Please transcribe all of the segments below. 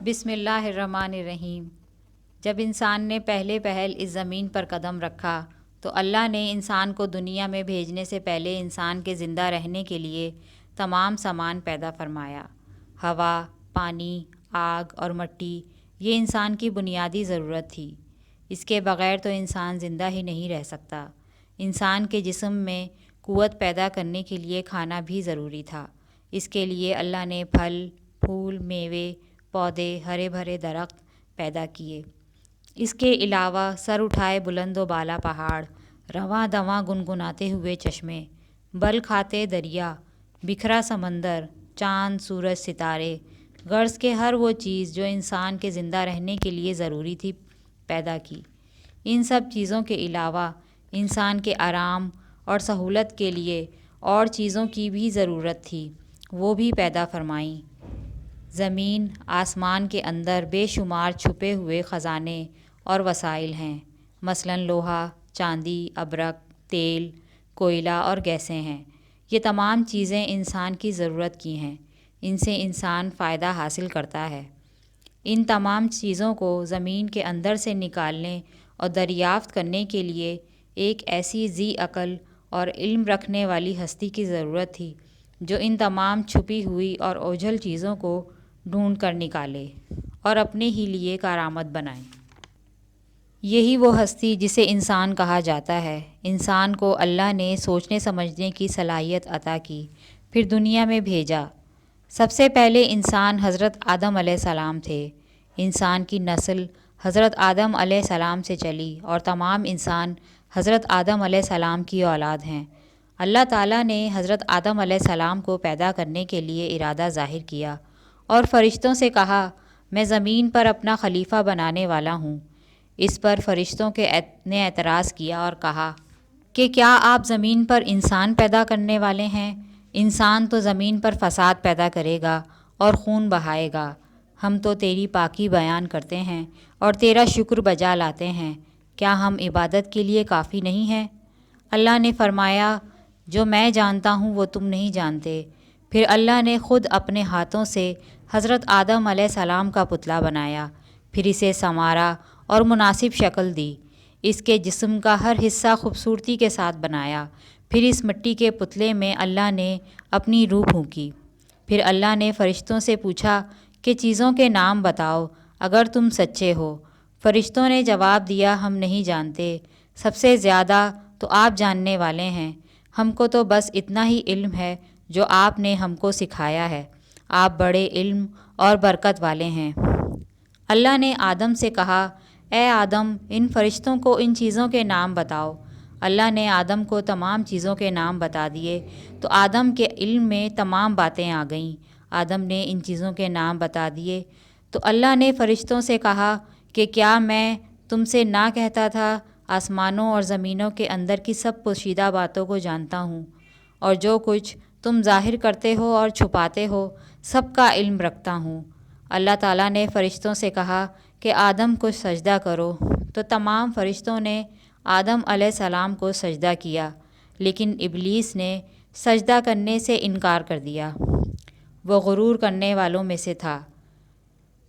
بسم اللہ الرحمن الرحیم۔ جب انسان نے پہلے پہل اس زمین پر قدم رکھا تو اللہ نے انسان کو دنیا میں بھیجنے سے پہلے انسان کے زندہ رہنے کے لیے تمام سامان پیدا فرمایا۔ ہوا، پانی، آگ اور مٹی یہ انسان کی بنیادی ضرورت تھی۔ اس کے بغیر تو انسان زندہ ہی نہیں رہ سکتا۔ انسان کے جسم میں قوت پیدا کرنے کے لیے کھانا بھی ضروری تھا۔ اس کے لیے اللہ نے پھل، پھول، میوے، پودے، ہرے بھرے درخت پیدا کیے۔ اس کے علاوہ سر اٹھائے بلند و بالا پہاڑ، رواں دواں گنگناتے ہوئے چشمے، بل کھاتے دریا، بکھرا سمندر، چاند، سورج، ستارے، غرض کے ہر وہ چیز جو انسان کے زندہ رہنے کے لیے ضروری تھی پیدا کی۔ ان سب چیزوں کے علاوہ انسان کے آرام اور سہولت کے لیے اور چیزوں کی بھی ضرورت تھی، وہ بھی پیدا فرمائیں۔ زمین، آسمان کے اندر بے شمار چھپے ہوئے خزانے اور وسائل ہیں، مثلاً لوہا، چاندی، ابرک، تیل، کوئلہ اور گیسیں ہیں۔ یہ تمام چیزیں انسان کی ضرورت کی ہیں، ان سے انسان فائدہ حاصل کرتا ہے۔ ان تمام چیزوں کو زمین کے اندر سے نکالنے اور دریافت کرنے کے لیے ایک ایسی ذی عقل اور علم رکھنے والی ہستی کی ضرورت تھی جو ان تمام چھپی ہوئی اور اوجھل چیزوں کو ڈھونڈ کر نکالے اور اپنے ہی لیے کارآمد بنائے۔ یہی وہ ہستی جسے انسان کہا جاتا ہے۔ انسان کو اللہ نے سوچنے سمجھنے کی صلاحیت عطا کی، پھر دنیا میں بھیجا۔ سب سے پہلے انسان حضرت آدم علیہ السلام تھے۔ انسان کی نسل حضرت آدم علیہ السلام سے چلی اور تمام انسان حضرت آدم علیہ السلام کی اولاد ہیں۔ اللہ تعالیٰ نے حضرت آدم علیہ السلام کو پیدا کرنے کے لیے ارادہ ظاہر کیا اور فرشتوں سے کہا، میں زمین پر اپنا خلیفہ بنانے والا ہوں۔ اس پر فرشتوں نے اعتراض کیا اور کہا کہ کیا آپ زمین پر انسان پیدا کرنے والے ہیں؟ انسان تو زمین پر فساد پیدا کرے گا اور خون بہائے گا۔ ہم تو تیری پاکی بیان کرتے ہیں اور تیرا شکر بجا لاتے ہیں، کیا ہم عبادت کے لیے کافی نہیں ہیں؟ اللہ نے فرمایا، جو میں جانتا ہوں وہ تم نہیں جانتے۔ پھر اللہ نے خود اپنے ہاتھوں سے حضرت آدم علیہ السلام کا پتلا بنایا، پھر اسے سنوارا اور مناسب شکل دی۔ اس کے جسم کا ہر حصہ خوبصورتی کے ساتھ بنایا۔ پھر اس مٹی کے پتلے میں اللہ نے اپنی روح پھونکی۔ پھر اللہ نے فرشتوں سے پوچھا کہ چیزوں کے نام بتاؤ اگر تم سچے ہو۔ فرشتوں نے جواب دیا، ہم نہیں جانتے، سب سے زیادہ تو آپ جاننے والے ہیں۔ ہم کو تو بس اتنا ہی علم ہے جو آپ نے ہم کو سکھایا ہے، آپ بڑے علم اور برکت والے ہیں۔ اللہ نے آدم سے کہا، اے آدم، ان فرشتوں کو ان چیزوں کے نام بتاؤ۔ اللہ نے آدم کو تمام چیزوں کے نام بتا دیے تو آدم کے علم میں تمام باتیں آ گئیں۔ آدم نے ان چیزوں کے نام بتا دیے تو اللہ نے فرشتوں سے کہا کہ کیا میں تم سے نہ کہتا تھا، آسمانوں اور زمینوں کے اندر کی سب پوشیدہ باتوں کو جانتا ہوں، اور جو کچھ تم ظاہر کرتے ہو اور چھپاتے ہو سب کا علم رکھتا ہوں۔ اللہ تعالیٰ نے فرشتوں سے کہا کہ آدم کو سجدہ کرو، تو تمام فرشتوں نے آدم علیہ السلام کو سجدہ کیا، لیکن ابلیس نے سجدہ کرنے سے انکار کر دیا۔ وہ غرور کرنے والوں میں سے تھا۔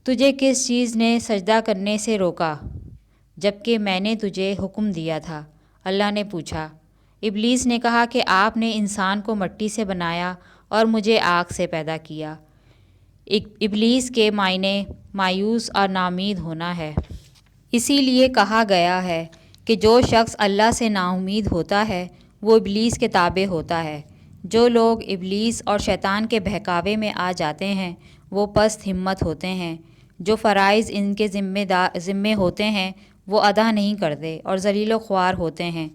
تجھے کس چیز نے سجدہ کرنے سے روکا جبکہ میں نے تجھے حکم دیا تھا؟ اللہ نے پوچھا۔ ابلیس نے کہا کہ آپ نے انسان کو مٹی سے بنایا اور مجھے آگ سے پیدا کیا۔ ابلیس کے معنی مایوس اور ناامید ہونا ہے۔ اسی لیے کہا گیا ہے کہ جو شخص اللہ سے ناامید ہوتا ہے وہ ابلیس کے تابع ہوتا ہے۔ جو لوگ ابلیس اور شیطان کے بہکاوے میں آ جاتے ہیں وہ پست ہمت ہوتے ہیں۔ جو فرائض ان کے ذمے ہوتے ہیں وہ ادا نہیں کرتے اور ذلیل و خوار ہوتے ہیں۔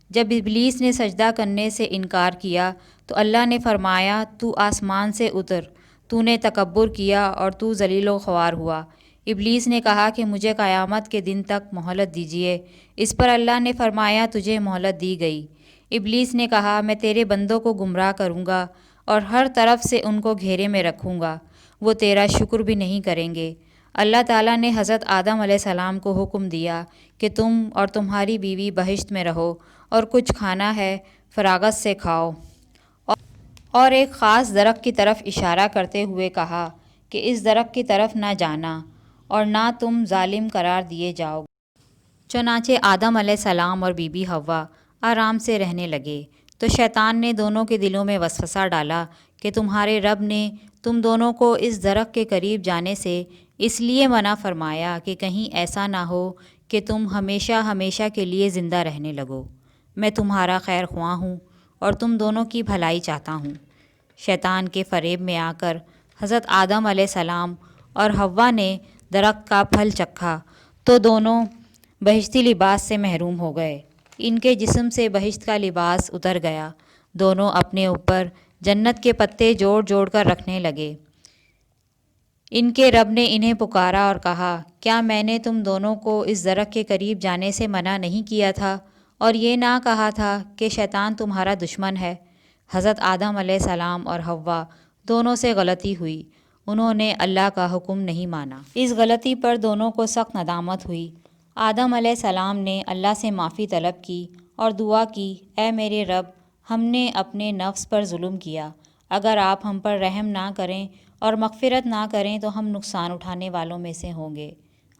جب ابلیس نے سجدہ کرنے سے انکار کیا تو اللہ نے فرمایا، تو آسمان سے اتر، تو نے تکبر کیا اور تو ذلیل و خوار ہوا۔ ابلیس نے کہا کہ مجھے قیامت کے دن تک مہلت دیجیے۔ اس پر اللہ نے فرمایا، تجھے مہلت دی گئی۔ ابلیس نے کہا، میں تیرے بندوں کو گمراہ کروں گا اور ہر طرف سے ان کو گھیرے میں رکھوں گا، وہ تیرا شکر بھی نہیں کریں گے۔ اللہ تعالیٰ نے حضرت آدم علیہ السلام کو حکم دیا کہ تم اور تمہاری بیوی بہشت میں رہو اور کچھ کھانا ہے فراغت سے کھاؤ، اور ایک خاص درخت کی طرف اشارہ کرتے ہوئے کہا کہ اس درخت کی طرف نہ جانا، اور نہ تم ظالم قرار دیے جاؤ گے۔ چنانچہ آدم علیہ السلام اور بی بی حوا آرام سے رہنے لگے، تو شیطان نے دونوں کے دلوں میں وسوسہ ڈالا کہ تمہارے رب نے تم دونوں کو اس درخت کے قریب جانے سے اس لیے منع فرمایا کہ کہیں ایسا نہ ہو کہ تم ہمیشہ ہمیشہ کے لیے زندہ رہنے لگو۔ میں تمہارا خیر خواہ ہوں اور تم دونوں کی بھلائی چاہتا ہوں۔ شیطان کے فریب میں آ کر حضرت آدم علیہ السلام اور حوا نے درخت کا پھل چکھا تو دونوں بہشتی لباس سے محروم ہو گئے۔ ان کے جسم سے بہشت کا لباس اتر گیا۔ دونوں اپنے اوپر جنت کے پتے جوڑ جوڑ کر رکھنے لگے۔ ان کے رب نے انہیں پکارا اور کہا، کیا میں نے تم دونوں کو اس درخت کے قریب جانے سے منع نہیں کیا تھا اور یہ نہ کہا تھا کہ شیطان تمہارا دشمن ہے؟ حضرت آدم علیہ السلام اور حوا دونوں سے غلطی ہوئی، انہوں نے اللہ کا حکم نہیں مانا۔ اس غلطی پر دونوں کو سخت ندامت ہوئی۔ آدم علیہ السلام نے اللہ سے معافی طلب کی اور دعا کی، اے میرے رب، ہم نے اپنے نفس پر ظلم کیا، اگر آپ ہم پر رحم نہ کریں اور مغفرت نہ کریں تو ہم نقصان اٹھانے والوں میں سے ہوں گے۔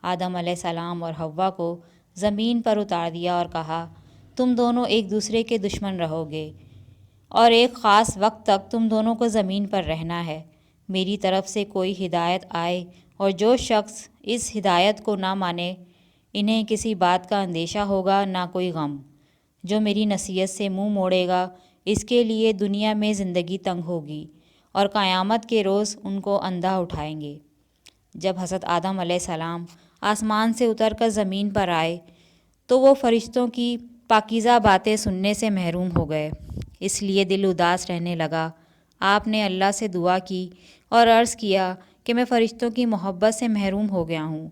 آدم علیہ السلام اور حوا کو زمین پر اتار دیا اور کہا، تم دونوں ایک دوسرے کے دشمن رہو گے اور ایک خاص وقت تک تم دونوں کو زمین پر رہنا ہے۔ میری طرف سے کوئی ہدایت آئے اور جو شخص اس ہدایت کو نہ مانے، انہیں کسی بات کا اندیشہ ہوگا نہ کوئی غم۔ جو میری نصیحت سے منہ موڑے گا اس کے لیے دنیا میں زندگی تنگ ہوگی اور قیامت کے روز ان کو اندھا اٹھائیں گے۔ جب حضرت آدم علیہ السلام آسمان سے اتر کر زمین پر آئے تو وہ فرشتوں کی پاکیزہ باتیں سننے سے محروم ہو گئے، اس لیے دل اداس رہنے لگا۔ آپ نے اللہ سے دعا کی اور عرض کیا کہ میں فرشتوں کی محبت سے محروم ہو گیا ہوں۔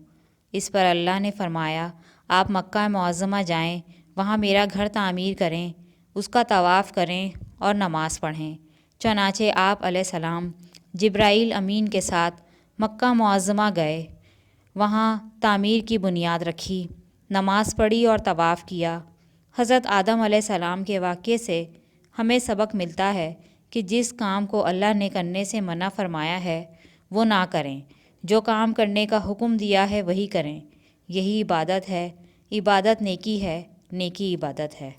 اس پر اللہ نے فرمایا، آپ مکہ معظمہ جائیں، وہاں میرا گھر تعمیر کریں، اس کا طواف کریں اور نماز پڑھیں۔ چنانچہ آپ علیہ السلام جبرائیل امین کے ساتھ مکہ معظمہ گئے، وہاں تعمیر کی بنیاد رکھی، نماز پڑھی اور طواف کیا۔ حضرت آدم علیہ السلام کے واقعے سے ہمیں سبق ملتا ہے کہ جس کام کو اللہ نے کرنے سے منع فرمایا ہے وہ نہ کریں، جو کام کرنے کا حکم دیا ہے وہی کریں۔ یہی عبادت ہے، عبادت نیکی ہے، نیکی عبادت ہے۔